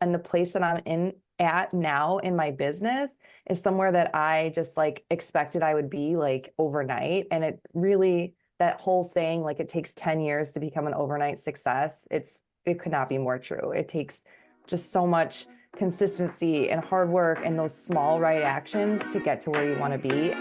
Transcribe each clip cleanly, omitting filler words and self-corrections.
And the place that I'm at now in my business is somewhere that I just like expected I would be like overnight. And it really, that whole saying, like it takes 10 years to become an overnight success. It could not be more true. It takes just so much consistency and hard work and those small right actions to get to where you want to be.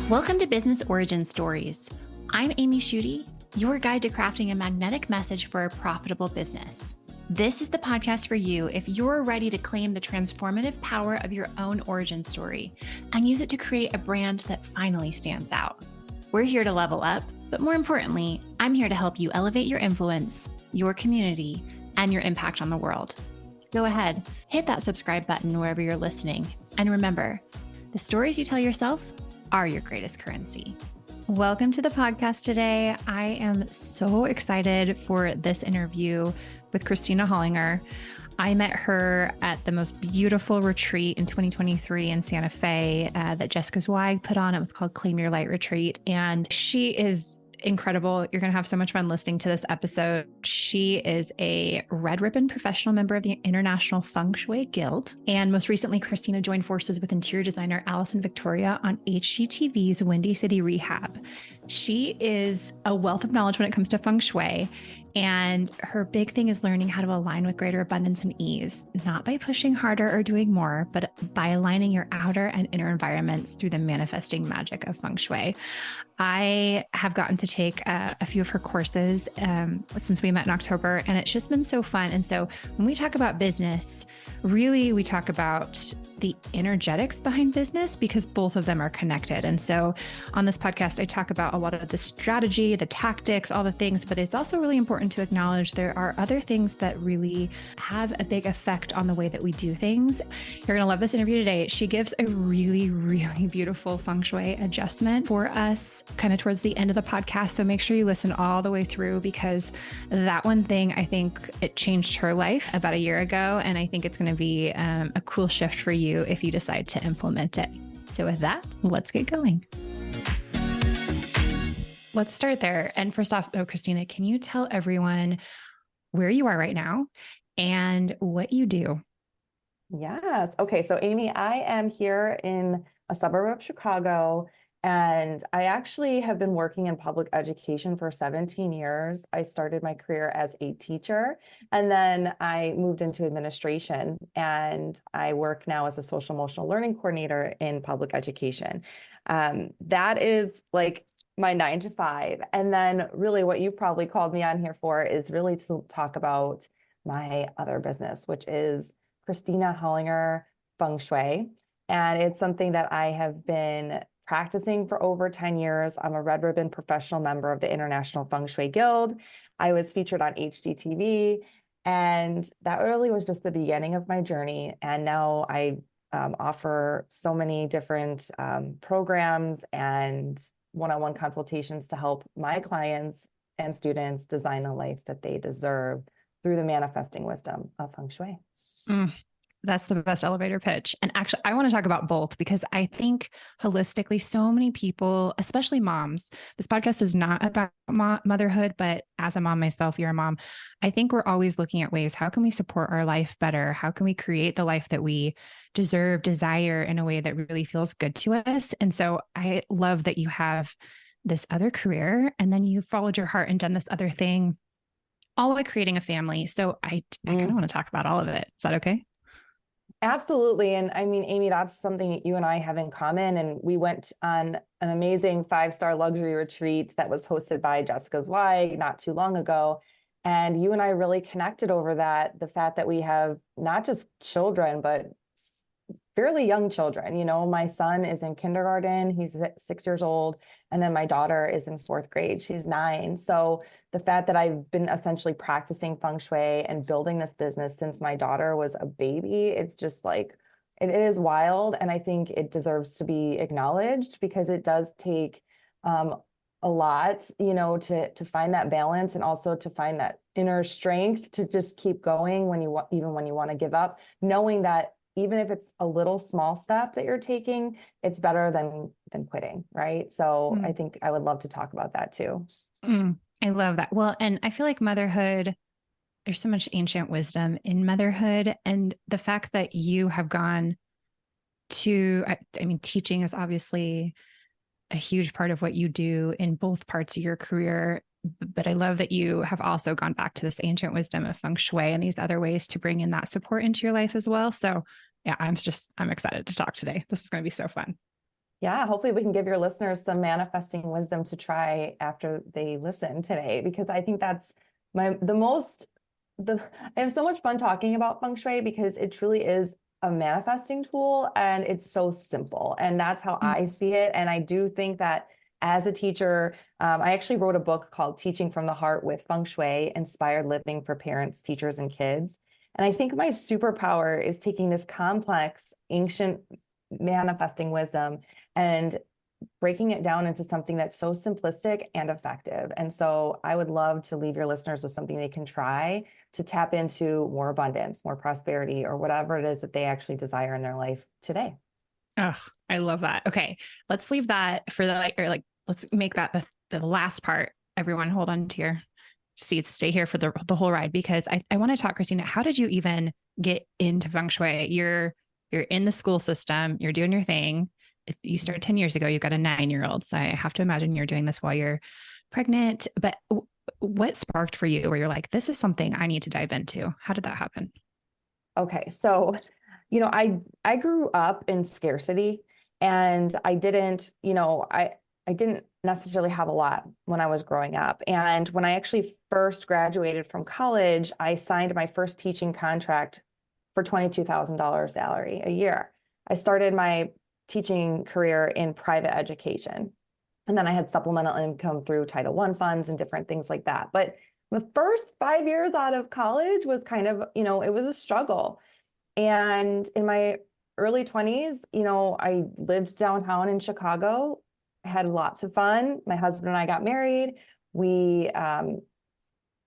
Welcome to Business Origin Stories. I'm Amy Schutte, your guide to crafting a magnetic message for a profitable business. This is the podcast for you if you're ready to claim the transformative power of your own origin story and use it to create a brand that finally stands out. We're here to level up, but more importantly, I'm here to help you elevate your influence, your community, and your impact on the world. Go ahead, hit that subscribe button wherever you're listening. And remember, the stories you tell yourself are your greatest currency. Welcome to the podcast today. I am so excited for this interview with Christina Hollinger. I met her at the most beautiful retreat in 2023 in Santa Fe that Jessica Zweig put on. It was called Claim Your Light Retreat. And she is incredible. You're going to have so much fun listening to this episode. She is a red ribbon professional member of the International Feng Shui Guild. And most recently, Christina joined forces with interior designer Allison Victoria on HGTV's Windy City Rehab. She is a wealth of knowledge when it comes to feng shui. And her big thing is learning how to align with greater abundance and ease, not by pushing harder or doing more, but by aligning your outer and inner environments through the manifesting magic of feng shui. I have gotten to take a few of her courses since we met in October, and it's just been so fun. And so when we talk about business, really we talk about the energetics behind business because both of them are connected. And so on this podcast, I talk about a lot of the strategy, the tactics, all the things, but it's also really important to acknowledge there are other things that really have a big effect on the way that we do things. You're going to love this interview today. She gives a really, really beautiful feng shui adjustment for us kind of towards the end of the podcast. So make sure you listen all the way through because that one thing, I think it changed her life about a year ago. And I think it's going to be a cool shift for you if you decide to implement it. So with that, let's get going. Let's start there. And first off, though, Christina, can you tell everyone where you are right now and what you do? Yes. Okay. So Amy, I am here in a suburb of Chicago, and I actually have been working in public education for 17 years. I started my career as a teacher, and then I moved into administration, and I work now as a social emotional learning coordinator in public education. That is like my 9 to 5. And then really what you probably called me on here for is really to talk about my other business, which is Christina Hollinger Feng Shui. And it's something that I have been practicing for over 10 years. I'm a red ribbon professional member of the International Feng Shui Guild. I was featured on HGTV, and that really was just the beginning of my journey. And now I offer so many different programs and one-on-one consultations to help my clients and students design the life that they deserve through the manifesting wisdom of feng shui. That's the best elevator pitch. And actually, I want to talk about both because I think holistically, so many people, especially moms, this podcast is not about motherhood, but as a mom myself, you're a mom. I think we're always looking at ways, how can we support our life better? How can we create the life that we deserve, desire in a way that really feels good to us? And so I love that you have this other career and then you followed your heart and done this other thing, all while creating a family. So I kind of want to talk about all of it. Is that okay? Absolutely. And I mean, Amy, that's something that you and I have in common. And we went on an amazing 5-star luxury retreat that was hosted by Jessica Zweig not too long ago. And you and I really connected over that, the fact that we have not just children, but fairly young children. You know, my son is in kindergarten, he's 6 years old. And then my daughter is in 4th grade, she's 9. So the fact that I've been essentially practicing feng shui and building this business since my daughter was a baby, it's just like, it is wild. And I think it deserves to be acknowledged because it does take a lot, you know, to find that balance and also to find that inner strength to just keep going when you even when you want to give up, knowing that even if it's a little small step that you're taking, it's better than quitting, right? So I think I would love to talk about that too. I love that. Well, and I feel like motherhood there's so much ancient wisdom in motherhood. And the fact that you have gone to, I mean, teaching is obviously a huge part of what you do in both parts of your career. But I love that you have also gone back to this ancient wisdom of feng shui and these other ways to bring in that support into your life as well. So yeah, I'm excited to talk today. This is going to be so fun. Yeah, hopefully we can give your listeners some manifesting wisdom to try after they listen today, because I think that's I have so much fun talking about feng shui because it truly is a manifesting tool and it's so simple. And that's how I see it. And I do think that as a teacher, I actually wrote a book called Teaching from the Heart with Feng Shui, Inspired Living for Parents, Teachers, and Kids. And I think my superpower is taking this complex, ancient manifesting wisdom and breaking it down into something that's so simplistic and effective. And so I would love to leave your listeners with something they can try to tap into more abundance, more prosperity, or whatever it is that they actually desire in their life today. Oh, I love that. Okay. Let's leave that for let's make that the last part. Everyone hold on to your seats, stay here for the whole ride, because I want to talk, Christina, how did you even get into feng shui? You're in the school system, you're doing your thing. You started 10 years ago, you've got a 9-year-old. So I have to imagine you're doing this while you're pregnant, but what sparked for you where you're like, this is something I need to dive into? How did that happen? Okay. So, I grew up in scarcity and I didn't necessarily have a lot when I was growing up. And when I actually first graduated from college, I signed my first teaching contract for $22,000 salary a year. I started my teaching career in private education. And then I had supplemental income through Title I funds and different things like that. But the first 5 years out of college was kind of, it was a struggle. And in my early 20s, I lived downtown in Chicago. I had lots of fun. My husband and I got married. We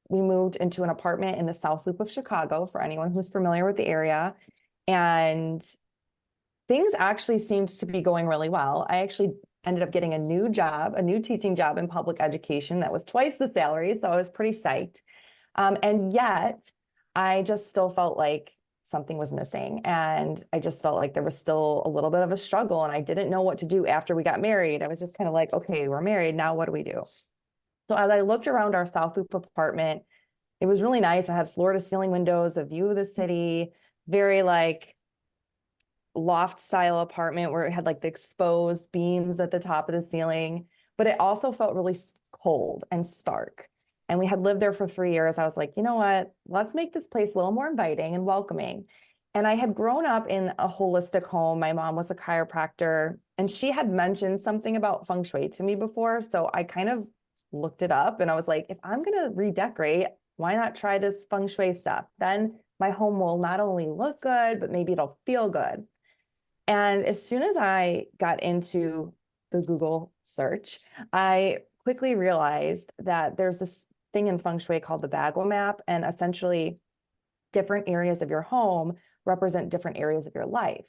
moved into an apartment in the South Loop of Chicago, for anyone who's familiar with the area. And things actually seemed to be going really well. I actually ended up getting a new teaching job in public education that was twice the salary. So I was pretty psyched. And yet I just still felt like something was missing. And I just felt like there was still a little bit of a struggle and I didn't know what to do after we got married. I was just kind of like, okay, we're married. Now what do we do? So as I looked around our South Loop apartment, it was really nice. I had floor to ceiling windows, a view of the city, very like loft style apartment where it had like the exposed beams at the top of the ceiling, but it also felt really cold and stark. And we had lived there for 3 years. I was like, you know what? Let's make this place a little more inviting and welcoming. And I had grown up in a holistic home. My mom was a chiropractor, and she had mentioned something about feng shui to me before. So I kind of looked it up and I was like, if I'm going to redecorate, why not try this feng shui stuff? Then my home will not only look good, but maybe it'll feel good. And as soon as I got into the Google search, I quickly realized that there's this thing in feng shui called the Bagua map, and essentially different areas of your home represent different areas of your life.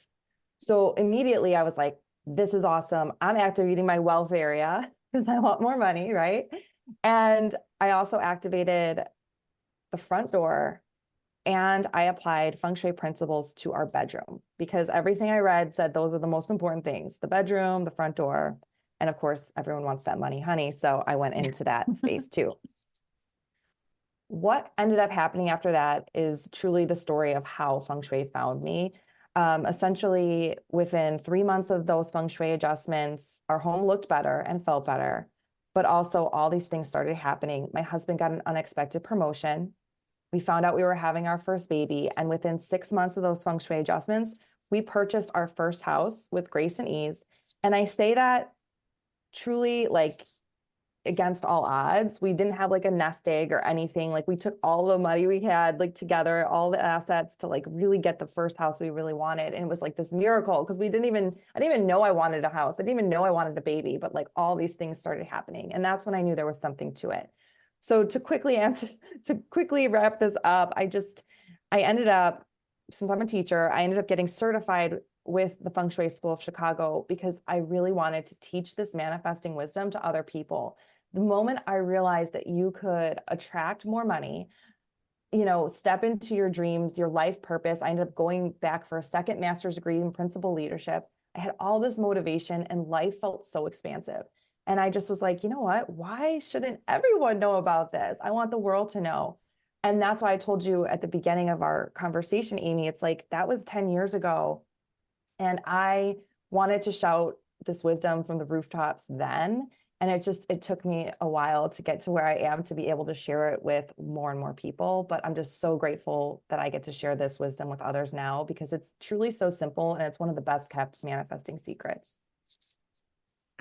So immediately I was like, this is awesome. I'm activating my wealth area because I want more money, right? And I also activated the front door and I applied feng shui principles to our bedroom because everything I read said those are the most important things: the bedroom, the front door. And of course, everyone wants that money, honey. So I went into that space too. What ended up happening after that is truly the story of how feng shui found me. Essentially, within 3 months of those feng shui adjustments, our home looked better and felt better. But also all these things started happening. My husband got an unexpected promotion. We found out we were having our first baby. And within 6 months of those feng shui adjustments, we purchased our first house with grace and ease. And I say that truly like against all odds. We didn't have like a nest egg or anything. Like we took all the money we had like together, all the assets to like really get the first house we really wanted. And it was like this miracle because I didn't even know I wanted a house. I didn't even know I wanted a baby, but like all these things started happening. And that's when I knew there was something to it. So to quickly wrap this up, I ended up, since I'm a teacher, I ended up getting certified with the Feng Shui School of Chicago because I really wanted to teach this manifesting wisdom to other people. The moment I realized that you could attract more money step into your dreams, your life purpose. I ended up going back for a second master's degree in principal leadership. I had all this motivation and life felt so expansive. And I just was like, you know what? Why shouldn't everyone know about this? I want the world to know. And that's why I told you at the beginning of our conversation, Amy, it's like that was 10 years ago. And I wanted to shout this wisdom from the rooftops then. And it took me a while to get to where I am to be able to share it with more and more people. But I'm just so grateful that I get to share this wisdom with others now because it's truly so simple and it's one of the best kept manifesting secrets.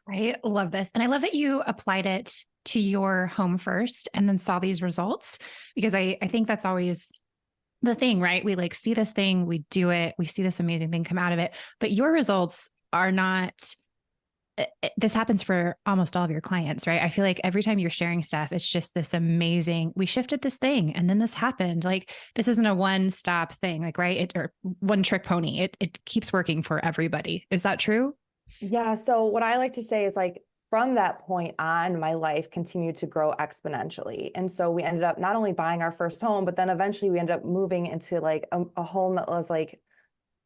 I love this. And I love that you applied it to your home first and then saw these results, because I think that's always the thing, right? We like see this thing, we do it, we see this amazing thing come out of it, but your results are not, this happens for almost all of your clients, right? I feel like every time you're sharing stuff, it's just this amazing, we shifted this thing and then this happened. Like this isn't a one-stop thing, like, right? Or one trick pony. It keeps working for everybody. Is that true? Yeah. So what I like to say is like, from that point on, my life continued to grow exponentially. And so we ended up not only buying our first home, but then eventually we ended up moving into like a home that was like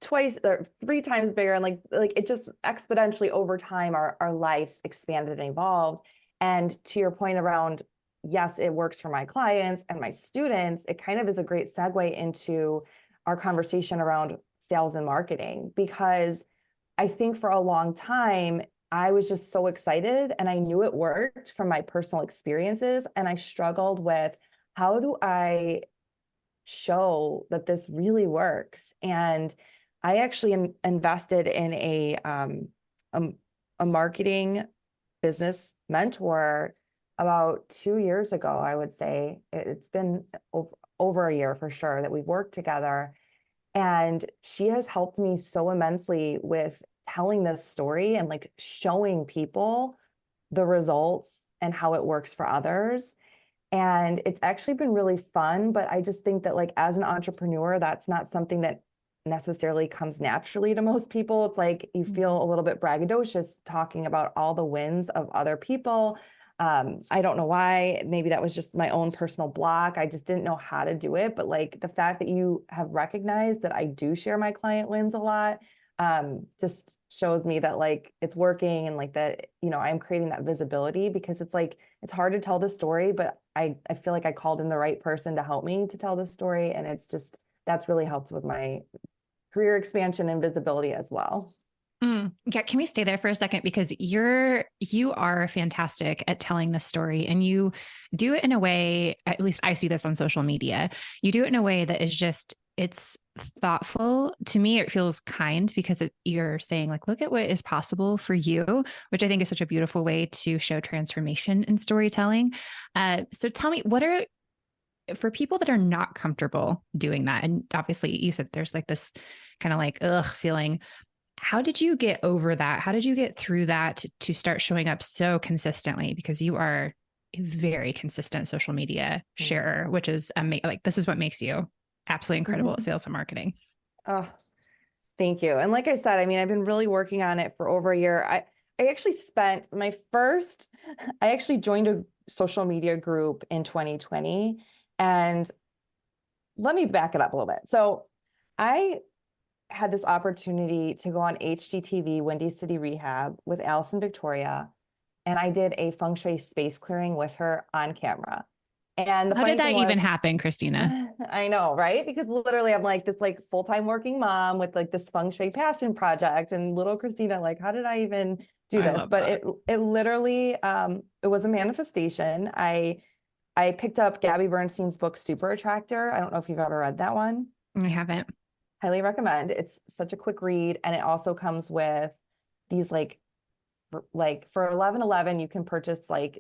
twice or three times bigger. And like it just exponentially over time, our lives expanded and evolved. And to your point around, yes, it works for my clients and my students, it kind of is a great segue into our conversation around sales and marketing, because I think for a long time, I was just so excited and I knew it worked from my personal experiences. And I struggled with, how do I show that this really works? And I actually invested in a marketing business mentor about 2 years ago. I would say it's been over a year for sure that we've worked together. And she has helped me so immensely with telling this story and like showing people the results and how it works for others. And it's actually been really fun, but I just think that like as an entrepreneur, that's not something that necessarily comes naturally to most people. It's like you feel a little bit braggadocious talking about all the wins of other people. I don't know why. Maybe that was just my own personal block. I just didn't know how to do it. But like the fact that you have recognized that I do share my client wins a lot, just shows me that like it's working and like that, I'm creating that visibility, because it's like, it's hard to tell the story, but I feel like I called in the right person to help me to tell the story. And it's just, that's really helped with my career expansion and visibility as well. Yeah. Can we stay there for a second? Because you are fantastic at telling the story, and you do it in a way, at least I see this on social media. You do it in a way that is just, it's thoughtful. To me, it feels kind, because you're saying like, look at what is possible for you, which I think is such a beautiful way to show transformation in storytelling. So tell me, for people that are not comfortable doing that, and obviously you said there's like this kind of like, feeling, how did you get over that? How did you get through that to start showing up so consistently? Because you are a very consistent social media sharer, which is like, this is what makes you absolutely incredible at sales and marketing. Oh, thank you. And like I said, I mean, I've been really working on it for over a year. I actually spent I actually joined a social media group in 2020. And let me back it up a little bit. So I had this opportunity to go on HGTV, Windy City Rehab, with Allison Victoria. And I did a feng shui space clearing with her on camera. And how did that even happen, Christina? I know, right? Because literally I'm like this like full-time working mom with like this feng shui passion project, and little Christina, like, how did I even do this? But it literally, it was a manifestation. I picked up Gabby Bernstein's book, Super Attractor. I don't know if you've ever read that one. I haven't. Highly recommend. It's such a quick read. And it also comes with these for 11.11, you can purchase like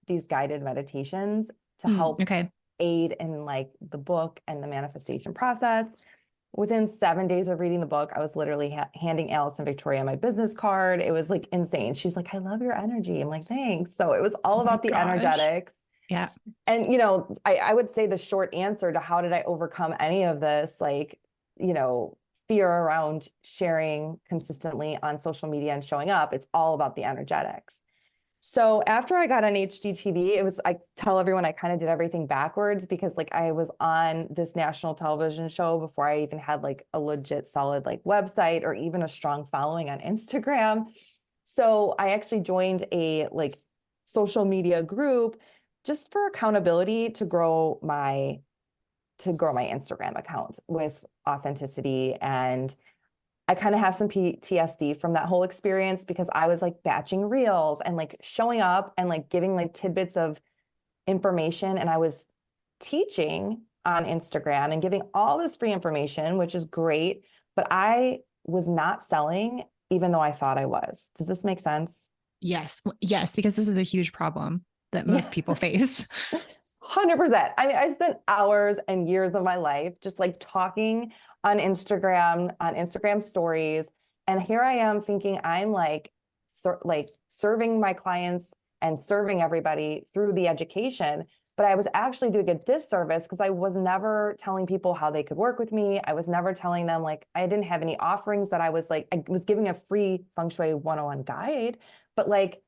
these guided meditations to help aid in like the book and the manifestation process. Within 7 days of reading the book, I was literally handing Allison Victoria my business card. It was like insane. She's like, I love your energy. I'm like, thanks. So it was all about the energetics. Yeah. And, I would say the short answer to how did I overcome any of this, like, fear around sharing consistently on social media and showing up, it's all about the energetics. So after I got on HGTV, I tell everyone I kind of did everything backwards because like I was on this national television show before I even had like a legit solid like website or even a strong following on Instagram. So I actually joined a like social media group just for accountability to grow my Instagram account with authenticity. And I kind of have some PTSD from that whole experience because I was like batching reels and like showing up and like giving like tidbits of information. And I was teaching on Instagram and giving all this free information, which is great. But I was not selling, even though I thought I was. Does this make sense? Yes. Yes, because this is a huge problem that most people face. 100%. I mean, I spent hours and years of my life just like talking on Instagram stories. And here I am thinking I'm like, serving my clients and serving everybody through the education. But I was actually doing a disservice because I was never telling people how they could work with me. I was never telling them like I didn't have any offerings that I was giving a free feng shui 101 guide, but like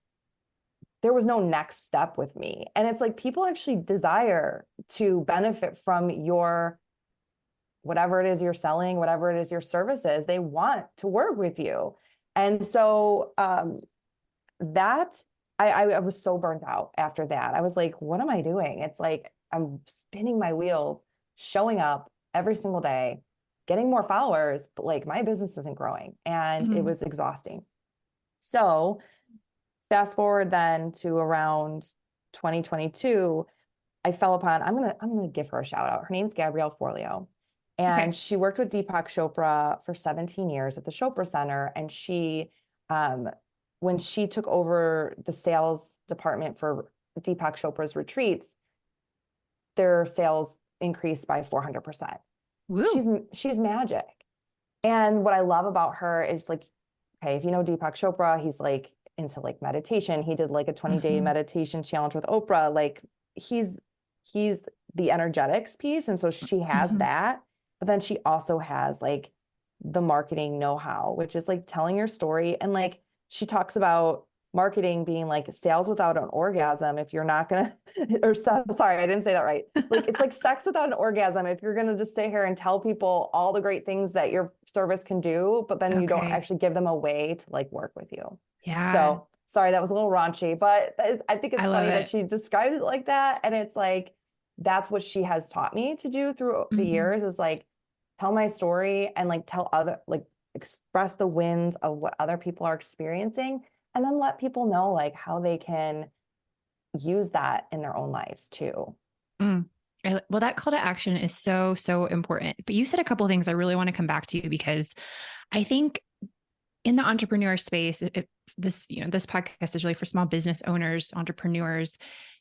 there was no next step with me. And it's like people actually desire to benefit from your whatever it is you're selling, whatever it is your services, they want to work with you. And so that I was so burnt out after that. I was like, what am I doing? It's like I'm spinning my wheels, showing up every single day, getting more followers, but like my business isn't growing. And it was exhausting. So fast forward then to around 2022, I fell upon, I'm gonna give her a shout out. Her name's Gabrielle Forleo. And she worked with Deepak Chopra for 17 years at the Chopra Center. And she, when she took over the sales department for Deepak Chopra's retreats, their sales increased by 400%. Woo. She's magic. And what I love about her is like, okay, if you know Deepak Chopra, he's like into like meditation. He did like a 20-day meditation challenge with Oprah. Like he's the energetics piece. And so she has that, but then she also has like the marketing know-how, which is like telling your story. And like, she talks about marketing being like sales without an orgasm. If you're not going to, sorry, I didn't say that right. Like, it's like sex without an orgasm. If you're going to just sit here and tell people all the great things that your service can do, but then you don't actually give them a way to like work with you. Yeah. So sorry, that was a little raunchy, but I think it's funny that she describes it like that. And it's like, that's what she has taught me to do through the years is like, tell my story and like express the wins of what other people are experiencing. And then let people know like how they can use that in their own lives too. Well, that call to action is so, so important. But you said a couple of things I really want to come back to because I think in the entrepreneur space, this podcast is really for small business owners, entrepreneurs.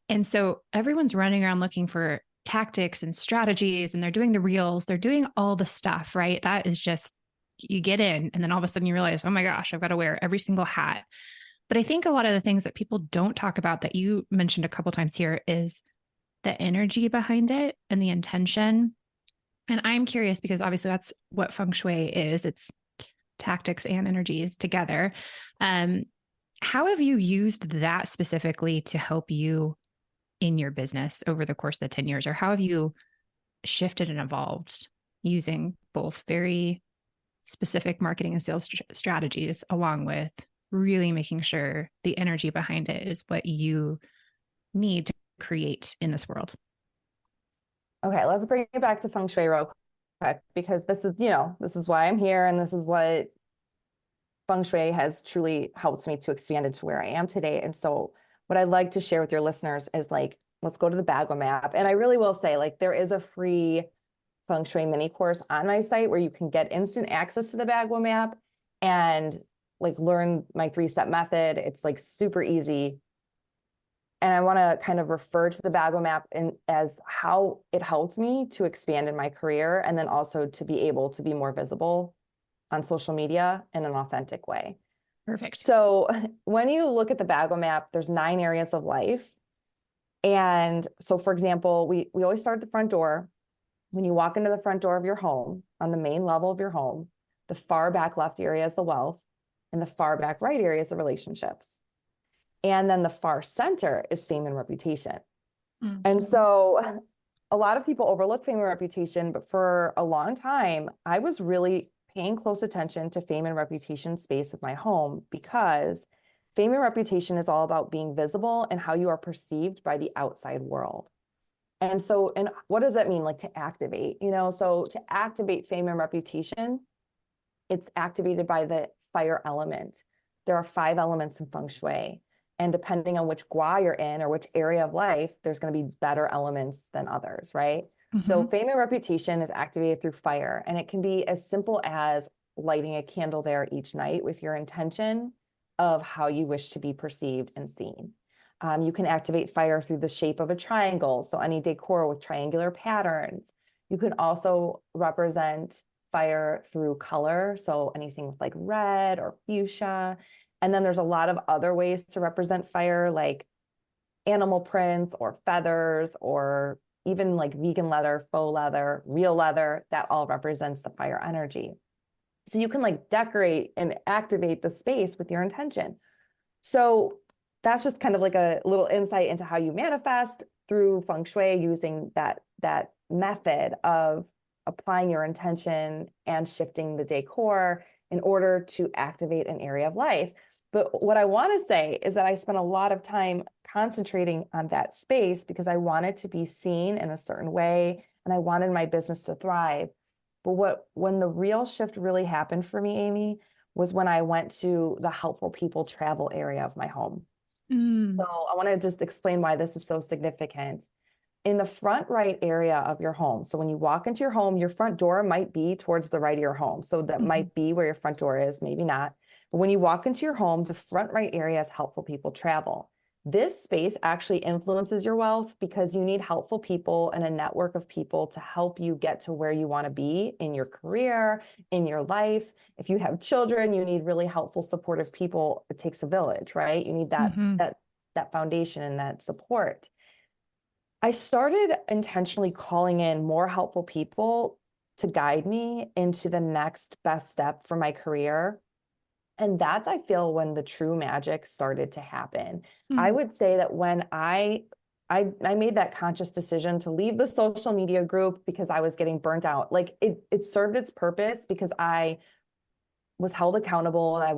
And so everyone's running around looking for tactics and strategies, and they're doing the reels, they're doing all the stuff, right? That is just, you get in and then all of a sudden you realize, oh my gosh, I've got to wear every single hat. But I think a lot of the things that people don't talk about that you mentioned a couple times here is the energy behind it and the intention. And I'm curious because obviously that's what feng shui is. It's tactics and energies together. How have you used that specifically to help you in your business over the course of the 10 years? Or how have you shifted and evolved using both very specific marketing and sales strategies along with really making sure the energy behind it is what you need to create in this world? Okay, let's bring it back to feng shui real quick because this is why I'm here and this is what feng shui has truly helped me to expand into where I am today. And so what I'd like to share with your listeners is like, let's go to the Bagua map. And I really will say like, there is a free feng shui mini course on my site where you can get instant access to the Bagua map and like learn my 3-step method. It's like super easy. And I want to kind of refer to the Bagua map as how it helped me to expand in my career and then also to be able to be more visible on social media in an authentic way. Perfect. So when you look at the Bagua map, there's 9 areas of life. And so, for example, we always start at the front door. When you walk into the front door of your home, on the main level of your home, the far back left area is the wealth, and the far back right area is the relationships. And then the far center is fame and reputation. Mm. And so a lot of people overlook fame and reputation, but for a long time, I was really paying close attention to fame and reputation space of my home, because fame and reputation is all about being visible and how you are perceived by the outside world. And so, and what does that mean? Like to activate, so to activate fame and reputation, it's activated by the fire element. There are 5 elements in feng shui. And depending on which gua you're in or which area of life, there's going to be better elements than others, right? So fame and reputation is activated through fire, and it can be as simple as lighting a candle there each night with your intention of how you wish to be perceived and seen. You can activate fire through the shape of a triangle, so any decor with triangular patterns. You can also represent fire through color, so anything with like red or fuchsia. And then there's a lot of other ways to represent fire, like animal prints or feathers, or even like vegan leather, faux leather, real leather. That all represents the fire energy. So you can like decorate and activate the space with your intention. So that's just kind of like a little insight into how you manifest through feng shui, using that method of applying your intention and shifting the decor in order to activate an area of life. But what I want to say is that I spent a lot of time concentrating on that space because I wanted to be seen in a certain way and I wanted my business to thrive. But when the real shift really happened for me, Amy, was when I went to the helpful people travel area of my home. So I want to just explain why this is so significant. In the front right area of your home, so when you walk into your home, your front door might be towards the right of your home. So that might be where your front door is, maybe not. But when you walk into your home, the front right area is helpful people travel. This space actually influences your wealth because you need helpful people and a network of people to help you get to where you want to be in your career, in your life. If you have children, you need really helpful, supportive people. It takes a village, right? You need that foundation and that support. I started intentionally calling in more helpful people to guide me into the next best step for my career. And that's, I feel, when the true magic started to happen. I would say that when I made that conscious decision to leave the social media group because I was getting burnt out, like it served its purpose because I was held accountable and I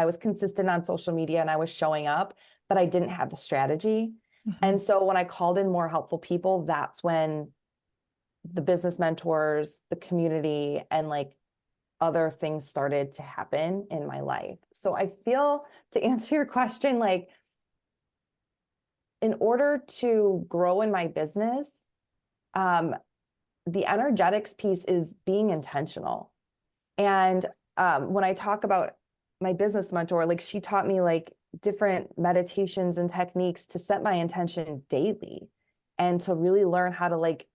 was consistent on social media and I was showing up, but I didn't have the strategy. And so when I called in more helpful people, that's when the business mentors, the community, and like other things started to happen in my life. So I feel, to answer your question, like in order to grow in my business, the energetics piece is being intentional. And when I talk about my business mentor, like she taught me like different meditations and techniques to set my intention daily and to really learn how to like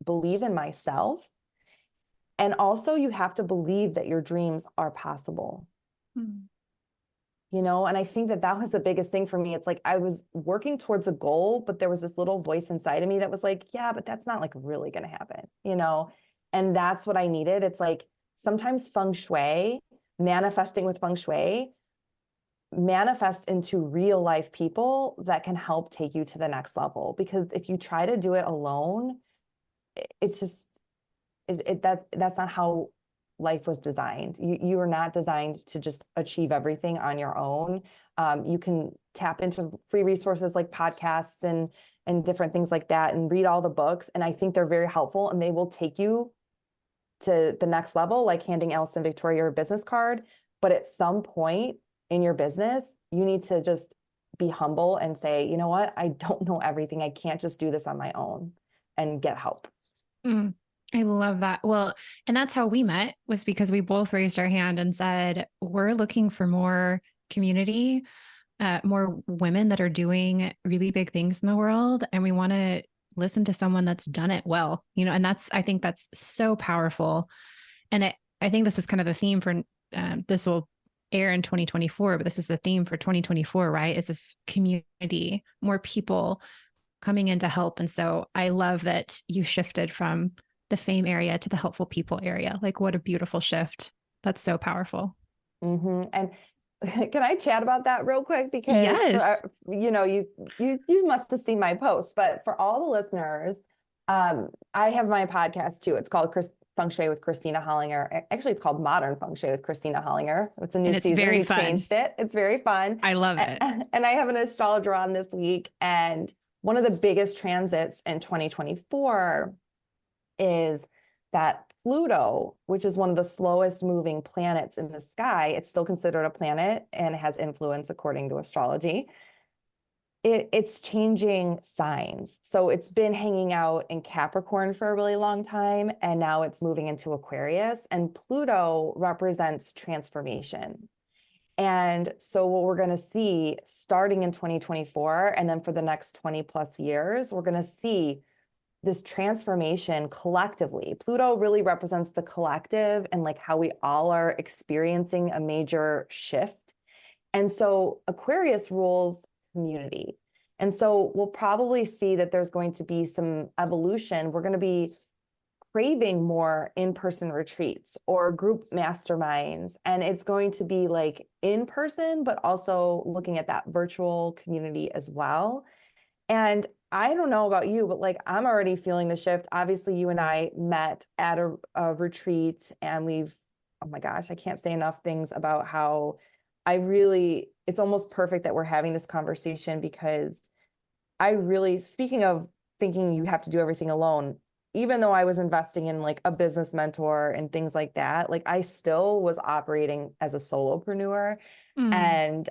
believe in myself. And also you have to believe that your dreams are possible. And I think that was the biggest thing for me. It's like I was working towards a goal, but there was this little voice inside of me that was like, yeah, but that's not like really going to happen, and that's what I needed. It's like sometimes feng shui, manifesting with feng shui, manifest into real life people that can help take you to the next level. Because if you try to do it alone, it's just, that's not how life was designed. You are not designed to just achieve everything on your own. You can tap into free resources like podcasts and different things like that and read all the books. And I think they're very helpful and they will take you to the next level, like handing Allison Victoria your business card. But at some point in your business, you need to just be humble and say, you know what? I don't know everything. I can't just do this on my own, and get help. I love that. Well, and that's how we met, was because we both raised our hand and said, we're looking for more community, more women that are doing really big things in the world. And we want to listen to someone that's done it well, and I think that's so powerful. And I think this is kind of the theme for, this will air in 2024, but this is the theme for 2024, right? It's this community, more people coming in to help. And so I love that you shifted from the fame area to the helpful people area. Like, what a beautiful shift. That's so powerful. And can I chat about that real quick? Because Yes. you must have seen my post, but for all the listeners, I have my podcast too. It's called Feng Shui with Christina Hollinger. Actually, it's called Modern Feng Shui with Christina Hollinger. It's a new And it's season. very We fun. changed it. It's very fun. I love it. And I have an astrologer on this week. And one of the biggest transits in 2024 is that Pluto, which is one of the slowest moving planets in the sky, it's still considered a planet and it has influence according to astrology. It's changing signs. So it's been hanging out in Capricorn for a really long time, and now it's moving into Aquarius. And Pluto represents transformation. And so what we're going to see starting in 2024, and then for the next 20 plus years, we're going to see this transformation collectively. Pluto really represents the collective and like how we all are experiencing a major shift. And so Aquarius rules community. And so we'll probably see that there's going to be some evolution. We're going to be craving more in-person retreats or group masterminds. And it's going to be like in person, but also looking at that virtual community as well. And I don't know about you, but like I'm already feeling the shift. Obviously, you and I met at a retreat, and oh my gosh, I can't say enough things about how it's almost perfect that we're having this conversation, because speaking of thinking you have to do everything alone, even though I was investing in like a business mentor and things like that, like I still was operating as a solopreneur. And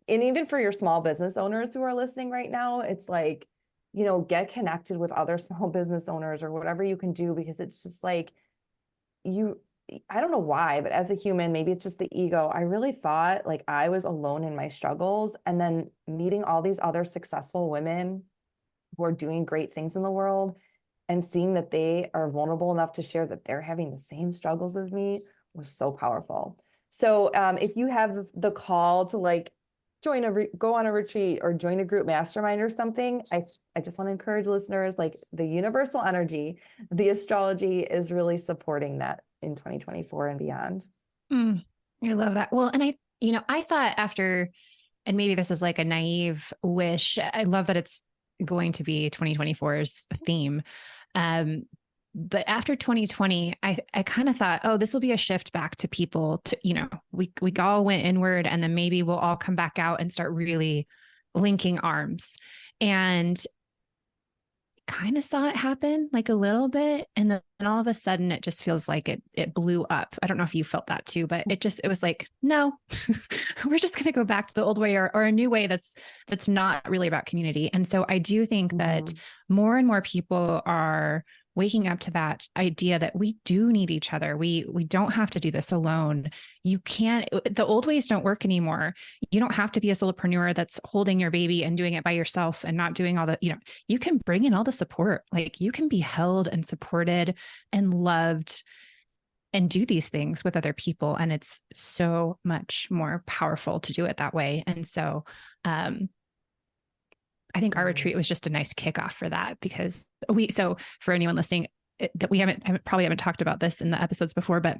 even for your small business owners who are listening right now, it's like, get connected with other small business owners or whatever you can do, because it's just like I don't know why, but as a human, maybe it's just the ego. I really thought like I was alone in my struggles, and then meeting all these other successful women who are doing great things in the world and seeing that they are vulnerable enough to share that they're having the same struggles as me was so powerful. So if you have the call to like go on a retreat or join a group mastermind or something, I just want to encourage listeners, like the universal energy, the astrology is really supporting that in 2024 and beyond. I love that. Well, and I thought after, and maybe this is like a naive wish, I love that it's going to be 2024's theme. But after 2020, I kind of thought, oh, this will be a shift back to people to, we all went inward, and then maybe we'll all come back out and start really linking arms. And kind of saw it happen like a little bit. And then all of a sudden it just feels like it blew up. I don't know if you felt that too, but it was like, no, we're just going to go back to the old way or a new way that's not really about community. And so I do think that more and more people are waking up to that idea that we do need each other. We don't have to do this alone. The old ways don't work anymore. You don't have to be a solopreneur that's holding your baby and doing it by yourself and not doing all the, you can bring in all the support. Like you can be held and supported and loved and do these things with other people. And it's so much more powerful to do it that way. And so, I think our retreat was just a nice kickoff for that, because so for anyone listening that we probably haven't talked about this in the episodes before, but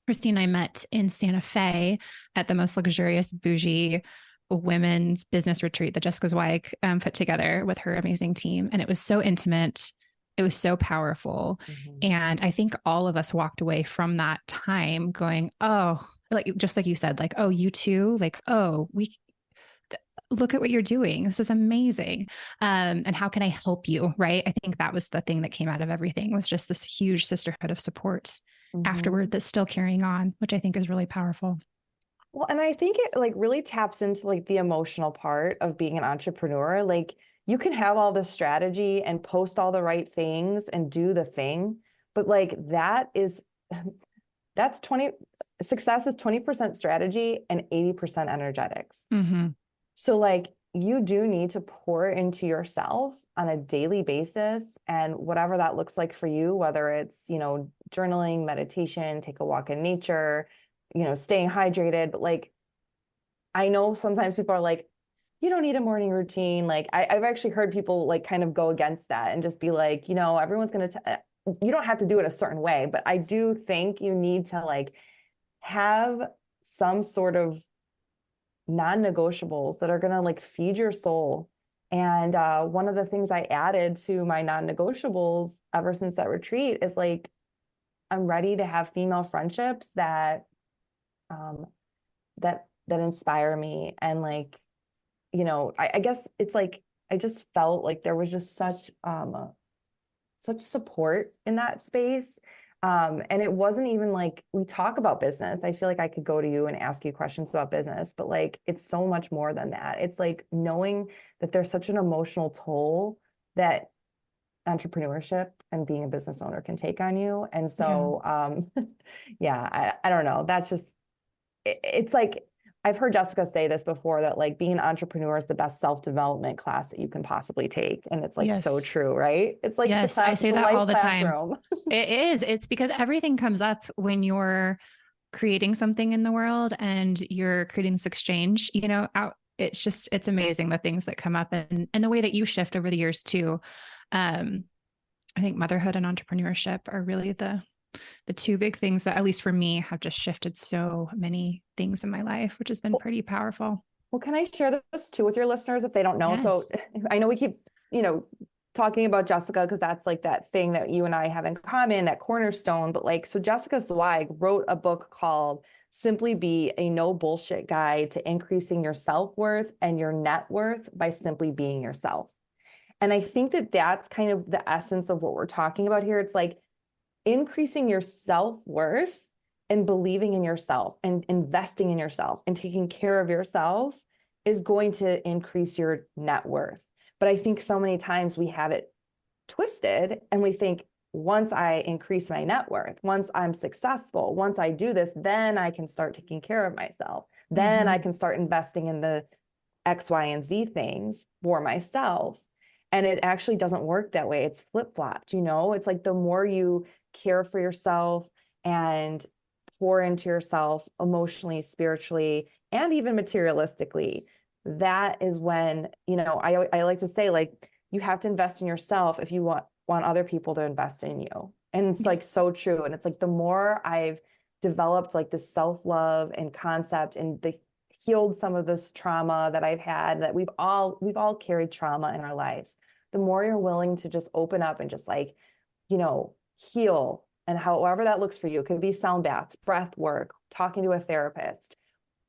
Christine and I met in Santa Fe at the most luxurious bougie women's business retreat that Jessica Zweig put together with her amazing team. And it was so intimate. It was so powerful. And I think all of us walked away from that time going, oh, like, just like you said, like, oh, you too, like, oh, look at what you're doing. This is amazing. And how can I help you? Right. I think that was the thing that came out of everything, was just this huge sisterhood of support afterward that's still carrying on, which I think is really powerful. Well, and I think it like really taps into like the emotional part of being an entrepreneur. Like you can have all this strategy and post all the right things and do the thing, but like success is 20% strategy and 80% energetics. So like you do need to pour into yourself on a daily basis, and whatever that looks like for you, whether it's, journaling, meditation, take a walk in nature, staying hydrated. But like, I know sometimes people are like, you don't need a morning routine. Like I've actually heard people like kind of go against that and just be like, everyone's going to, you don't have to do it a certain way, but I do think you need to like have some sort of non-negotiables that are going to like feed your soul. And one of the things I added to my non-negotiables ever since that retreat is like, I'm ready to have female friendships that that inspire me. And like, you know, I guess it's like, I just felt like there was just such support in that space. And it wasn't even like we talk about business. I feel like I could go to you and ask you questions about business, but like it's so much more than that. It's like knowing that there's such an emotional toll that entrepreneurship and being a business owner can take on you. And so, yeah, I don't know. That's just, it's like, I've heard Jessica say this before, that like being an entrepreneur is the best self-development class that you can possibly take. And it's like so true, right? It's like the I say that all the classroom. It is. It's because everything comes up when you're creating something in the world and you're creating this exchange, you know, it's amazing the things that come up and the way that you shift over the years too. I think motherhood and entrepreneurship are really the two big things that, at least for me, have just shifted so many things in my life, which has been pretty powerful. Well, can I share this too with your listeners if they don't know? Yes. So I know we keep, you know, talking about Jessica because that's like that thing that you and I have in common, that cornerstone. But like, so Jessica Zweig wrote a book called Simply Be: A No Bullshit Guide to Increasing Your Self-Worth and Your Net Worth by Simply Being Yourself. And I think that that's kind of the essence of what we're talking about here. It's like increasing your self-worth and believing in yourself and investing in yourself and taking care of yourself is going to increase your net worth. But I think so many times we have it twisted and we think, once I increase my net worth, once I'm successful, once I do this, then I can start taking care of myself. Then I can start investing in the X, Y, and Z things for myself. And it actually doesn't work that way. It's flip-flopped, you know? It's like the more you care for yourself and pour into yourself emotionally, spiritually, and even materialistically, that is when, you know, I like to say, like, you have to invest in yourself if you want other people to invest in you. And it's like so true. And it's like the more I've developed like this self-love and concept and healed some of this trauma that I've had, that we've all carried trauma in our lives. The more you're willing to just open up and just like, you know, heal, and however that looks for you, it could be sound baths, breath work, talking to a therapist,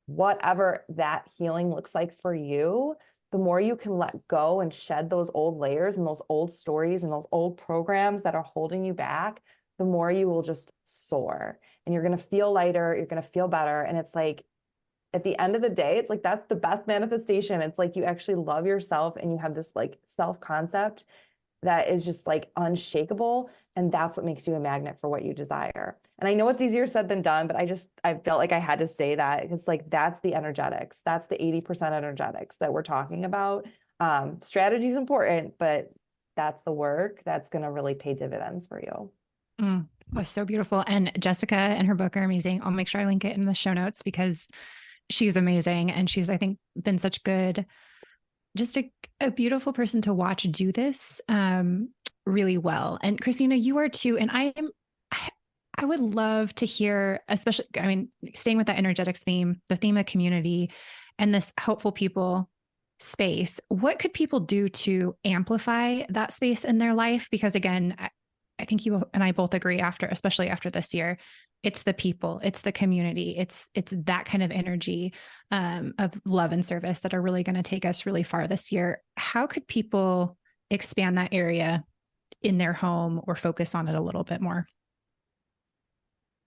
whatever that healing looks like for you, the more you can let go and shed those old layers and those old stories and those old programs that are holding you back, the more you will just soar and you're going to feel lighter, you're going to feel better. And it's like, at the end of the day, it's like, that's the best manifestation. It's like you actually love yourself and you have this like self-concept that is just like unshakable. And that's what makes you a magnet for what you desire. And I know it's easier said than done, but I felt like I had to say that because like, that's the energetics. That's the 80% energetics that we're talking about. Strategy is important, but that's the work that's going to really pay dividends for you. Was so beautiful. And Jessica and her book are amazing. I'll make sure I link it in the show notes because she's amazing. And she's, I think, been such just a beautiful person to watch do this really well. And Christina, you are too. And I would love to hear, especially, I mean, staying with that energetics theme, the theme of community and this hopeful people space, what could people do to amplify that space in their life? Because again, I think you and I both agree especially after this year, it's the people, it's the community, it's that kind of energy of love and service that are really going to take us really far this year. How could people expand that area in their home or focus on it a little bit more?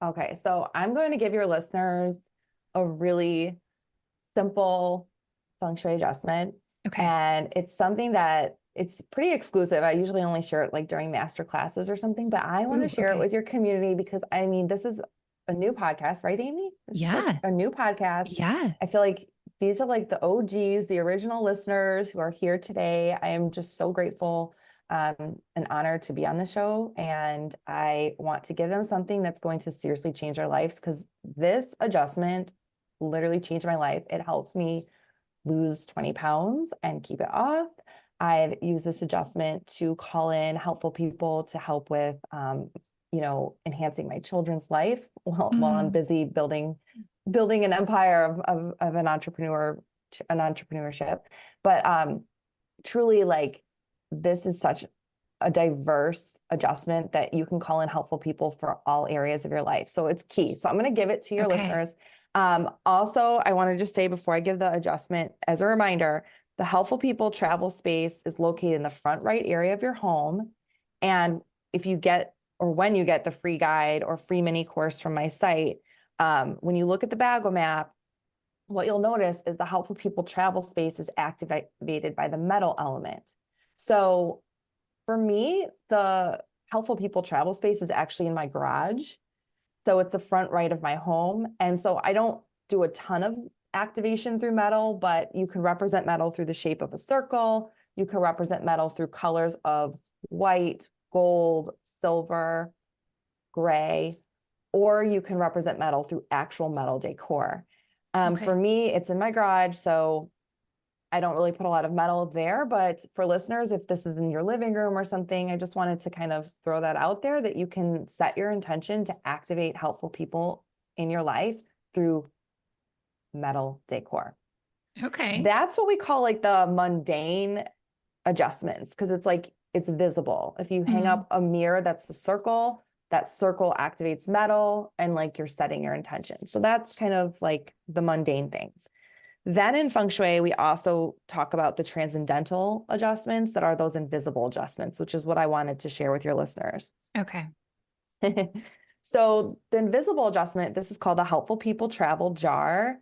Okay, so I'm going to give your listeners a really simple feng shui adjustment. Okay. And it's something that it's pretty exclusive. I usually only share it like during master classes or something, but I want to share it with your community because I mean, this is a new podcast, right, Amy? This is like a new podcast. Yeah. I feel like these are like the OGs, the original listeners who are here today. I am just so grateful and honored to be on the show. And I want to give them something that's going to seriously change their lives because this adjustment literally changed my life. It helped me lose 20 pounds and keep it off. I've used this adjustment to call in helpful people to help with, you know, enhancing my children's life while I'm busy building building an empire of an entrepreneurship. But truly, like, this is such a diverse adjustment that you can call in helpful people for all areas of your life. So it's key. So I'm going to give it to your listeners. Also, I want to just say before I give the adjustment, as a reminder, the Helpful People travel space is located in the front right area of your home. And if you get, or when you get the free guide or free mini course from my site, when you look at the Bagel map, what you'll notice is the Helpful People travel space is activated by the metal element. So for me, the Helpful People travel space is actually in my garage. So it's the front right of my home. And so I don't do a ton of activation through metal, but you can represent metal through the shape of a circle. You can represent metal through colors of white, gold, silver, gray, or you can represent metal through actual metal decor. For me, it's in my garage, so I don't really put a lot of metal there, but for listeners, if this is in your living room or something, I just wanted to kind of throw that out there, that you can set your intention to activate helpful people in your life through metal decor. Okay. That's what we call like the mundane adjustments, because it's like, it's visible. If you hang up a mirror that's a circle, that circle activates metal, and like you're setting your intention. So that's kind of like the mundane things. Then in feng shui, we also talk about the transcendental adjustments that are those invisible adjustments, which is what I wanted to share with your listeners. Okay. So the invisible adjustment, this is called the Helpful People Travel Jar.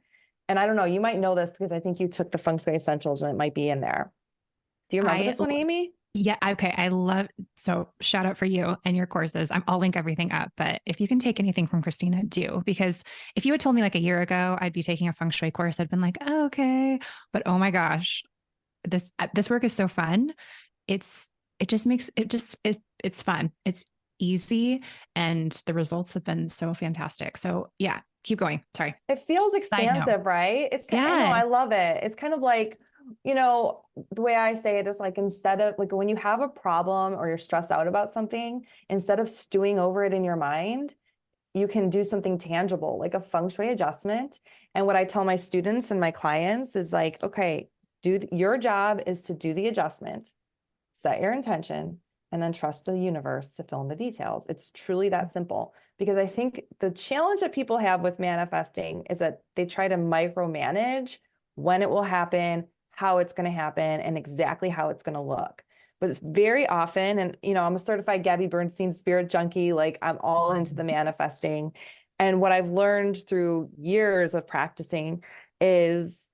And I don't know, you might know this because I think you took the Feng Shui Essentials and it might be in there. Do you remember this one, Amy? Yeah. Okay. I love, so shout out for you and your courses. I'll link everything up, but if you can take anything from Christina, do, because if you had told me like a year ago, I'd be taking a feng shui course, I'd been like, oh, okay. But oh my gosh, this work is so fun. It's fun. It's easy. And the results have been so fantastic. So yeah, keep going. Sorry. It feels expansive, right? It's kind of, I know, I love it. It's kind of like, you know, the way I say it is like, instead of like when you have a problem or you're stressed out about something, instead of stewing over it in your mind, you can do something tangible, like a feng shui adjustment. And what I tell my students and my clients is like, okay, your job is to do the adjustment, set your intention, and then trust the universe to fill in the details. It's truly that simple. Because I think the challenge that people have with manifesting is that they try to micromanage when it will happen, how it's going to happen, and exactly how it's going to look. But it's very often, and you know, I'm a certified Gabby Bernstein spirit junkie, like I'm all into the manifesting. And what I've learned through years of practicing is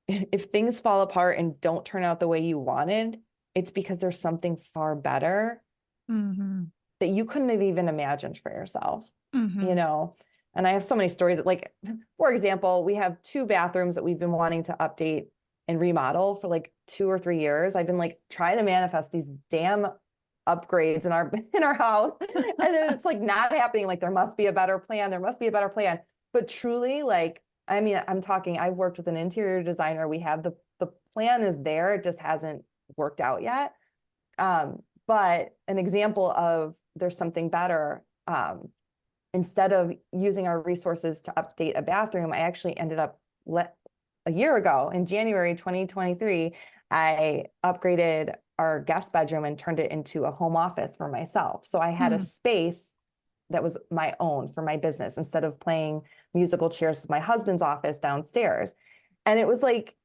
if things fall apart and don't turn out the way you wanted, it's because there's something far better that you couldn't have even imagined for yourself, you know? And I have so many stories that, like, for example, we have 2 bathrooms that we've been wanting to update and remodel for like 2 or 3 years. I've been like trying to manifest these damn upgrades in our house. And then it's like not happening. Like there must be a better plan. There must be a better plan. But truly, like, I mean, I've worked with an interior designer. We have the plan is there. It just hasn't worked out yet. But an example of there's something better, instead of using our resources to update a bathroom, I actually ended up a year ago in January 2023, I upgraded our guest bedroom and turned it into a home office for myself. So I had a space that was my own for my business instead of playing musical chairs with my husband's office downstairs. And it was like,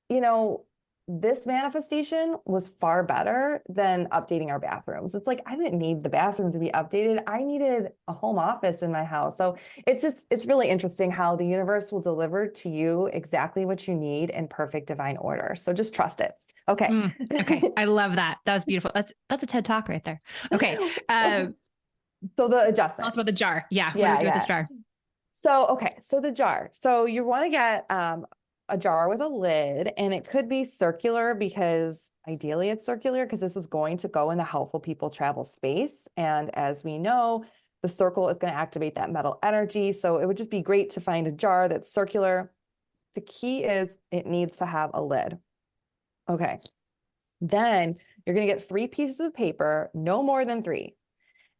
you know, this manifestation was far better than updating our bathrooms. It's like, I didn't need the bathroom to be updated. I needed a home office in my house. So it's really interesting how the universe will deliver to you exactly what you need in perfect divine order. So just trust it. Okay. Okay. I love that. That was beautiful. That's a TED Talk right there. Okay. So the adjustment. Tell us about the jar. Yeah. What Yeah. do we do with this jar? So, okay. So the jar. So you want to get, a jar with a lid, and it could be circular because ideally it's circular because this is going to go in the Helpful People travel space. And as we know, the circle is going to activate that metal energy. So it would just be great to find a jar that's circular. The key is it needs to have a lid. Okay. Then you're going to get 3 pieces of paper, no more than 3.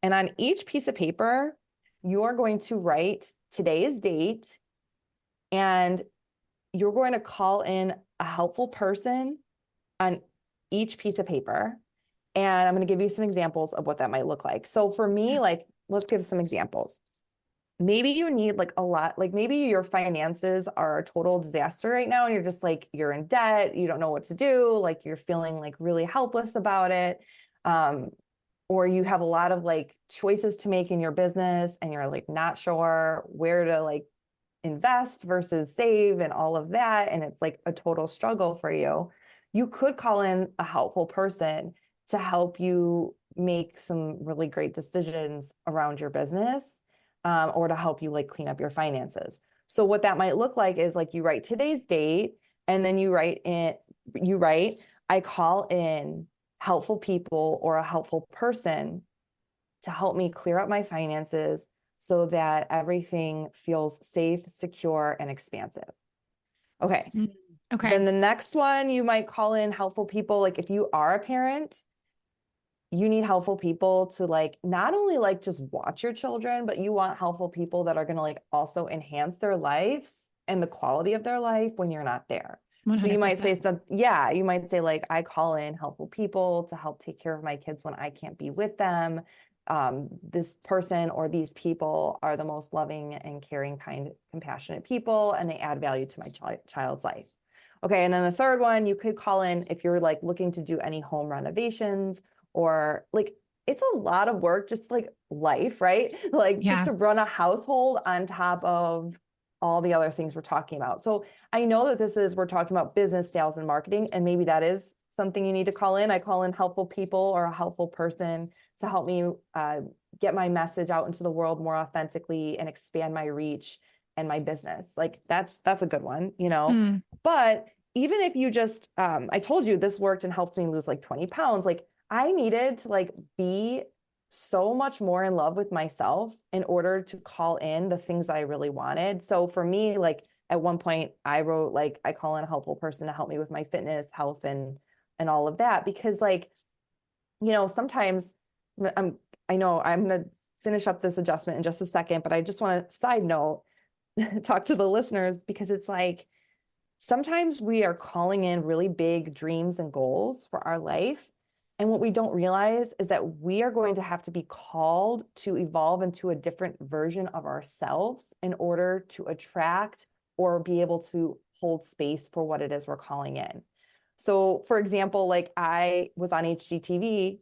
And on each piece of paper, you're going to write today's date and you're going to call in a helpful person on each piece of paper. And I'm going to give you some examples of what that might look like. So for me, like, let's give some examples. Maybe you need like a lot, like maybe your finances are a total disaster right now and you're just like, you're in debt, you don't know what to do, like you're feeling like really helpless about it. Or you have a lot of like choices to make in your business and you're like not sure where to like invest versus save and all of that. And it's like a total struggle for you. You could call in a helpful person to help you make some really great decisions around your business, or to help you like clean up your finances. So what that might look like is like you write today's date and then you write, I call in helpful people or a helpful person to help me clear up my finances so that everything feels safe, secure, and expansive. Okay. Okay. Then the next one, you might call in helpful people. Like if you are a parent, you need helpful people to like, not only like just watch your children, but you want helpful people that are going to like also enhance their lives and the quality of their life when you're not there. 100%. So you might say you might say like, I call in helpful people to help take care of my kids when I can't be with them. This person or these people are the most loving and caring, kind, compassionate people, and they add value to my child's life. Okay. And then the third one, you could call in if you're like looking to do any home renovations or like, it's a lot of work, just like life, right? Like just to run a household on top of all the other things we're talking about. So I know that we're talking about business, sales, and marketing, and maybe that is something you need to call in. I call in helpful people or a helpful person to help me get my message out into the world more authentically and expand my reach and my business. Like that's a good one, you know. But even if you just, I told you this worked and helped me lose like 20 pounds, like I needed to like be so much more in love with myself in order to call in the things that I really wanted. So for me, like at one point I wrote, like, I call in a helpful person to help me with my fitness, health, and all of that, because like, you know, sometimes I know I'm going to finish up this adjustment in just a second, but I just want to side note, talk to the listeners, because it's like, sometimes we are calling in really big dreams and goals for our life. And what we don't realize is that we are going to have to be called to evolve into a different version of ourselves in order to attract or be able to hold space for what it is we're calling in. So for example, like I was on HGTV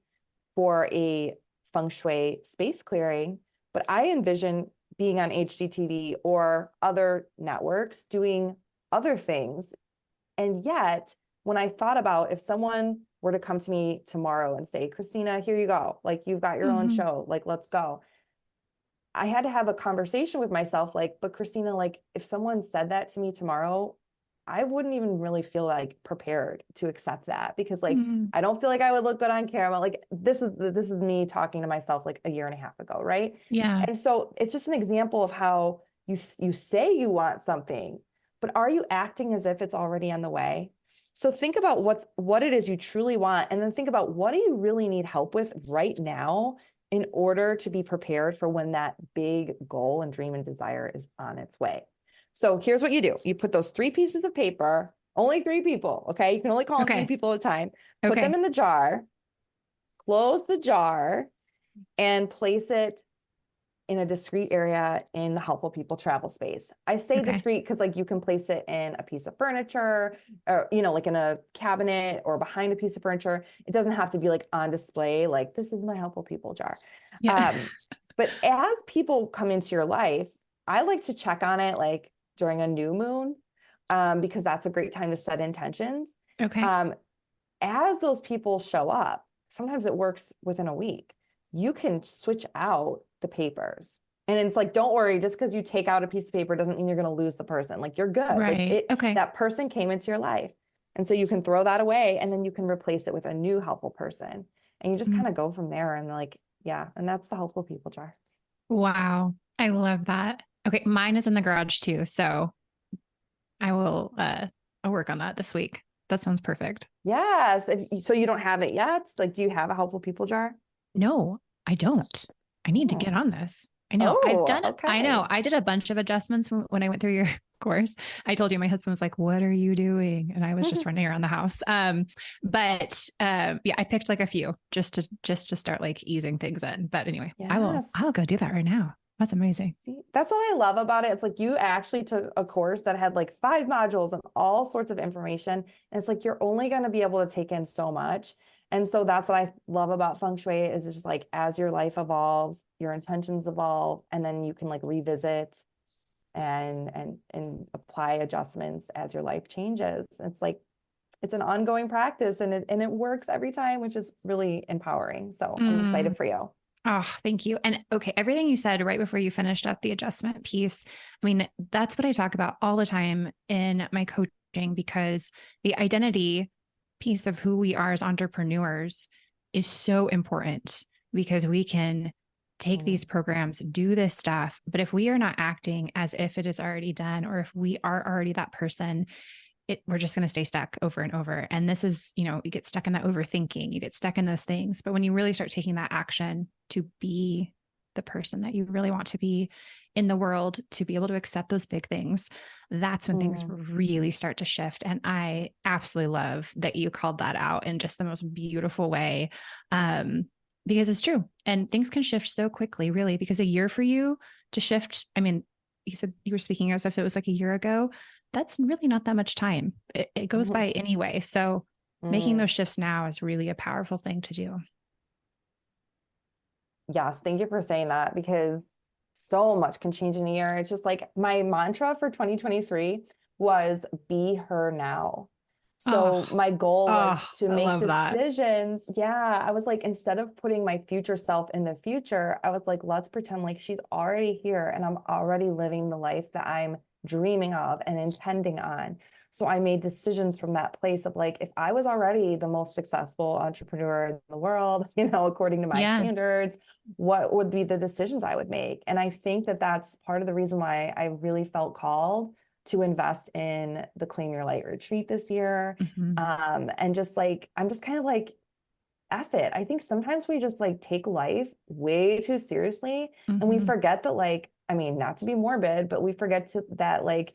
for a feng shui space clearing, but I envision being on HGTV or other networks doing other things. And yet, when I thought about if someone were to come to me tomorrow and say, Christina, here you go, like you've got your own show, like let's go. I had to have a conversation with myself, like, but Christina, like if someone said that to me tomorrow, I wouldn't even really feel like prepared to accept that, because like I don't feel like I would look good on camera. Like this is me talking to myself like a year and a half ago, right? Yeah. And so it's just an example of how you say you want something, but are you acting as if it's already on the way? So think about what it is you truly want, and then think about what do you really need help with right now in order to be prepared for when that big goal and dream and desire is on its way. So here's what you do. You put those 3 pieces of paper, only 3 people, okay? You can only call on 3 people at a time. Put them in the jar, close the jar, and place it in a discreet area in the helpful people travel space. I say discreet because like you can place it in a piece of furniture or, you know, like in a cabinet or behind a piece of furniture. It doesn't have to be like on display, like this is my helpful people jar. Yeah. But as people come into your life, I like to check on it like during a new moon, because that's a great time to set intentions. As those people show up, sometimes it works within a week. You can switch out the papers. And it's like, don't worry, just because you take out a piece of paper doesn't mean you're going to lose the person. Like you're good. Right. Like that person came into your life. And so you can throw that away and then you can replace it with a new helpful person. And you just kind of go from there. And like, yeah. And that's the helpful people jar. Wow. I love that. Okay. Mine is in the garage too. So I will, I'll work on that this week. That sounds perfect. Yes. So you don't have it yet? Like, do you have a helpful people jar? No, I don't. I need to get on this. I know. Oh, I know. okay. I did a bunch of adjustments when I went through your course. I told you my husband was like, "What are you doing?" And I was just running around the house. Yeah, I picked like a few just to start like easing things in. But anyway, Yes. I'll go do that right now. That's amazing. See, that's what I love about it. It's like you actually took a course that had like 5 modules and all sorts of information. And it's like you're only going to be able to take in so much. And so that's what I love about feng shui is it's just like as your life evolves, your intentions evolve, and then you can like revisit and apply adjustments as your life changes. It's like it's an ongoing practice and it works every time, which is really empowering. So I'm excited for you. Oh, thank you. And okay, everything you said right before you finished up the adjustment piece, I mean, that's what I talk about all the time in my coaching because the identity piece of who we are as entrepreneurs is so important because we can take these programs, do this stuff, but if we are not acting as if it is already done or if we are already that person, we're just going to stay stuck over and over. And this is, you get stuck in that overthinking, you get stuck in those things. But when you really start taking that action to be the person that you really want to be in the world, to be able to accept those big things, that's when things really start to shift. And I absolutely love that you called that out in just the most beautiful way. Because it's true. And things can shift so quickly, really, because a year for you to shift, I mean, you said you were speaking as if it was like a year ago. That's really not that much time. It goes by anyway. So making those shifts now is really a powerful thing to do. Yes, thank you for saying that because so much can change in a year. It's just like my mantra for 2023 was be her now. So my goal was to make decisions. Yeah, I was like, instead of putting my future self in the future, I was like, let's pretend like she's already here and I'm already living the life that I'm dreaming of and intending on. So I made decisions from that place of like, if I was already the most successful entrepreneur in the world, according to my standards, what would be the decisions I would make? And I think that that's part of the reason why I really felt called to invest in the Claim Your Light retreat this year. And just like, I'm just kind of like, F it. I think sometimes we just like take life way too seriously and we forget that like, I mean, not to be morbid, but we forget that like,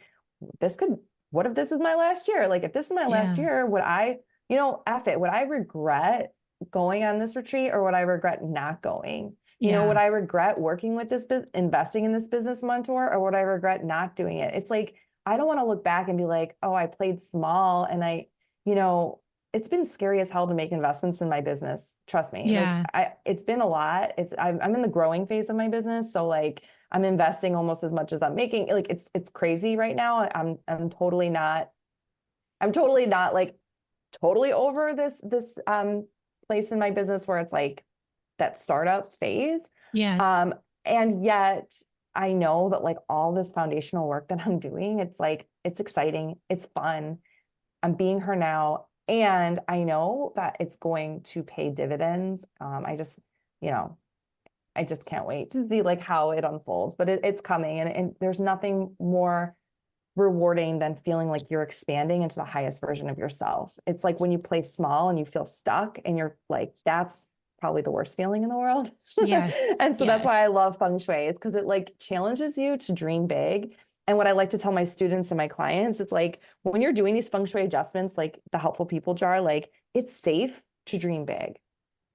what if this is my last year? Like if this is my last year, would I, F it, would I regret going on this retreat or would I regret not going? Would I regret working with this investing in this business mentor or would I regret not doing it? It's like, I don't want to look back and be like, oh, I played small and it's been scary as hell to make investments in my business. Trust me. Yeah. Like it's been a lot. I'm in the growing phase of my business. So like I'm investing almost as much as I'm making. Like it's crazy right now. I'm totally not like totally over this place in my business where it's like that startup phase. Yes. And yet I know that like all this foundational work that I'm doing, it's like, it's exciting. It's fun. I'm being her now. And I know that it's going to pay dividends. I just can't wait to see like how it unfolds, but it's coming and there's nothing more rewarding than feeling like you're expanding into the highest version of yourself. It's like when you play small and you feel stuck and you're like, that's probably the worst feeling in the world. Yes. And so that's why I love feng shui. It's because it like challenges you to dream big. And what I like to tell my students and my clients, it's like when you're doing these feng shui adjustments, like the helpful people jar, like it's safe to dream big.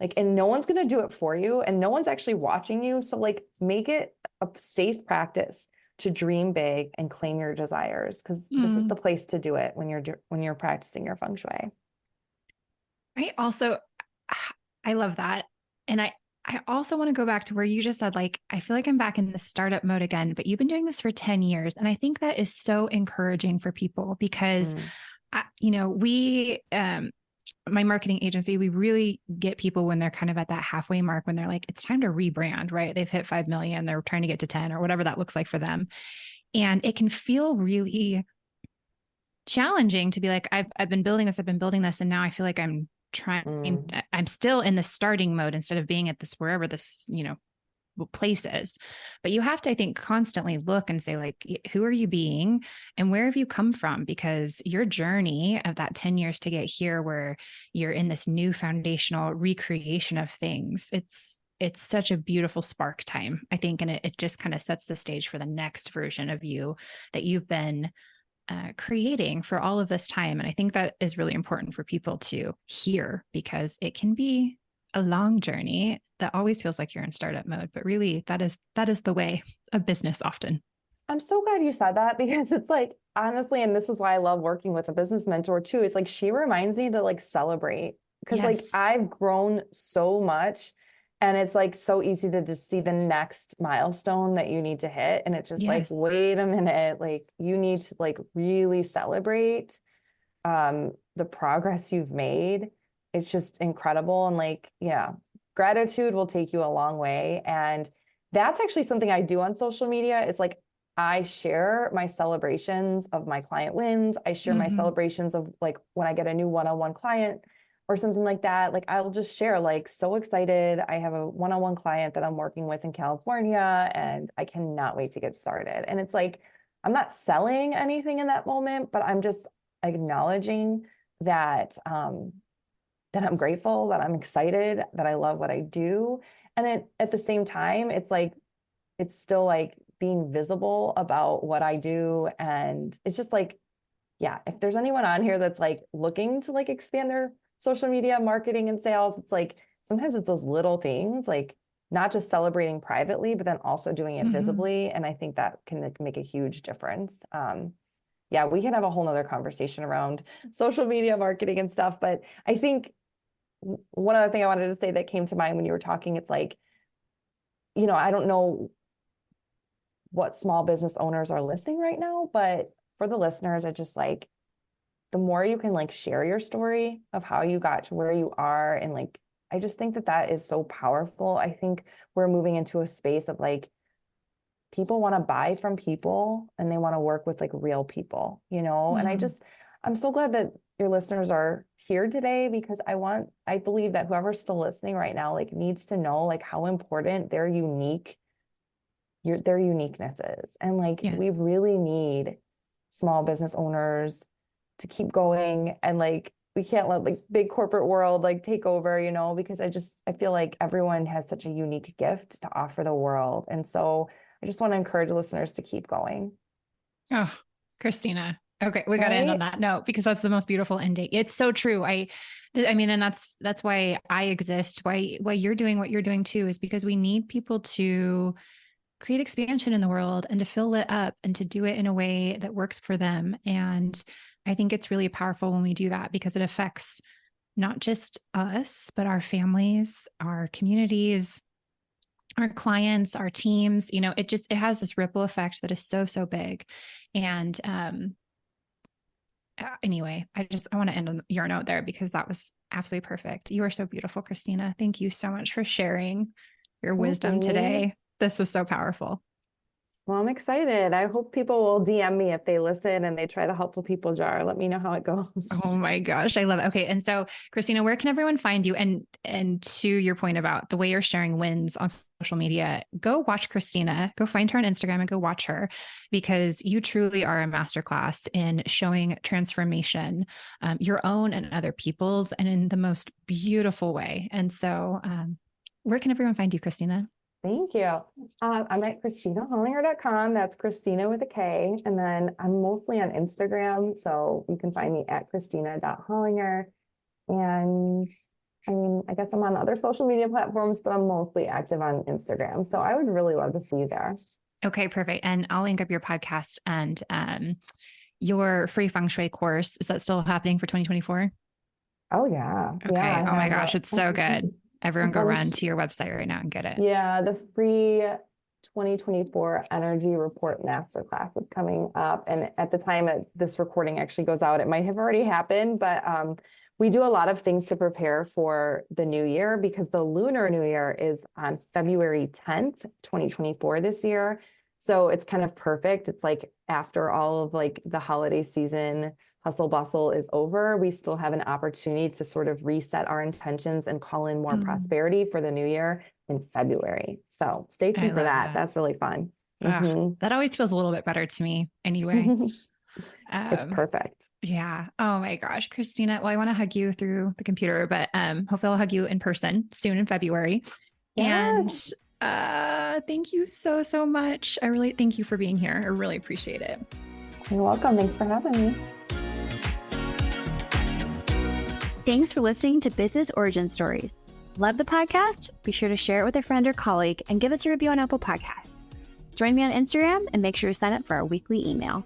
Like, and no one's going to do it for you and no one's actually watching you. So like make it a safe practice to dream big and claim your desires. Cause this is the place to do it when you're practicing your feng shui. Right. Also, I love that. And I also want to go back to where you just said, like, I feel like I'm back in the startup mode again, but you've been doing this for 10 years. And I think that is so encouraging for people because, my marketing agency, we really get people when they're kind of at that halfway mark, when they're like, it's time to rebrand, right? They've hit 5 million, they're trying to get to 10 or whatever that looks like for them. And it can feel really challenging to be like, I've been building this. And now I feel like I'm still in the starting mode instead of being at this, wherever this, place is. But you have to, I think, constantly look and say, like, who are you being and where have you come from? Because your journey of that 10 years to get here, where you're in this new foundational recreation of things, it's it's such a beautiful spark time, I think. And it just kind of sets the stage for the next version of you that you've been creating for all of this time. And I think that is really important for people to hear, because it can be a long journey that always feels like you're in startup mode, but really that is the way of business often. I'm so glad you said that, because it's like, honestly, and this is why I love working with a business mentor too. It's like, she reminds me to like celebrate, because like Yes. I've grown so much, and it's like so easy to just see the next milestone that you need to hit. And it's just like, Yes. wait a minute, like you need to like really celebrate the progress you've made. It's just incredible. And like, yeah, gratitude will take you a long way. And that's actually something I do on social media. It's like, I share my celebrations of my client wins. I share my Mhm. celebrations of like when I get a new one-on-one client or something like that. Like I'll just share, like, so excited. I have a one-on-one client that I'm working with in California, and I cannot wait to get started. And it's like, I'm not selling anything in that moment, but I'm just acknowledging that that I'm grateful, that I'm excited, that I love what I do. And then at the same time, it's like, it's still like being visible about what I do. And it's just like, yeah, if there's anyone on here that's like looking to like expand their social media marketing and sales, it's like, sometimes it's those little things, like not just celebrating privately, but then also doing it Mhm. visibly. And I think that can like make a huge difference. Yeah, we can have a whole nother conversation around social media marketing and stuff. But I think one other thing I wanted to say that came to mind when you were talking, it's like, I don't know what small business owners are listening right now, but for the listeners, I just like, the more you can like share your story of how you got to where you are. And like, I just think that that is so powerful. I think we're moving into a space of like, people want to buy from people, and they want to work with like real people, and Mhm. I'm so glad that your listeners are here today, because I believe that whoever's still listening right now, like, needs to know like how important their uniqueness is. And like, we Yes. really need small business owners to keep going. And like, we can't let like big corporate world like take over, because I feel like everyone has such a unique gift to offer the world. And so I just want to encourage listeners to keep going. Oh, Christina. Okay, we got to end on Right? that note, because that's the most beautiful ending. It's so true. I mean, and that's why I exist. Why you're doing what you're doing too, is because we need people to create expansion in the world and to fill it up and to do it in a way that works for them. And I think it's really powerful when we do that, because it affects not just us, but our families, our communities, our clients, our teams. It has this ripple effect that is so, so big. And anyway, I want to end on your note there, because that was absolutely perfect. You are so beautiful, Christina. Thank you so much for sharing your wisdom today. This was so powerful. Well, I'm excited. I hope people will DM me if they listen and they try to help the people jar. Let me know how it goes. Oh my gosh, I love it. Okay, and so Christina, where can everyone find you? And to your point about the way you're sharing wins on social media, go watch Christina. Go find her on Instagram and go watch her, because you truly are a masterclass in showing transformation, your own and other people's, and in the most beautiful way. And so, where can everyone find you, Christina? Thank you. I'm at ChristinaHollinger.com. That's Christina with a K. And then I'm mostly on Instagram. So you can find me at Christina.Hollinger. And I mean, I guess I'm on other social media platforms, but I'm mostly active on Instagram. So I would really love to see you there. Okay, perfect. And I'll link up your podcast and your free feng shui course. Is that still happening for 2024? Oh, yeah. Okay. Yeah, Oh my gosh, it's so good. Everyone go run to your website right now and get it. Yeah, the free 2024 Energy Report Masterclass is coming up. And at the time that this recording actually goes out, it might have already happened, but we do a lot of things to prepare for the new year, because the Lunar New Year is on February 10th, 2024 this year. So it's kind of perfect. It's like after all of like the holiday season hustle bustle is over, we still have an opportunity to sort of reset our intentions and call in more prosperity for the new year in February. So stay tuned for that. That's really fun. That always feels a little bit better to me anyway. It's perfect. Yeah. Oh my gosh, Christina. Well, I want to hug you through the computer, but hopefully I'll hug you in person soon in February. Yes. And thank you so, so much. I really thank you for being here. I really appreciate it. You're welcome. Thanks for having me. Thanks for listening to Business Origin Stories. Love the podcast? Be sure to share it with a friend or colleague and give us a review on Apple Podcasts. Join me on Instagram and make sure to sign up for our weekly email.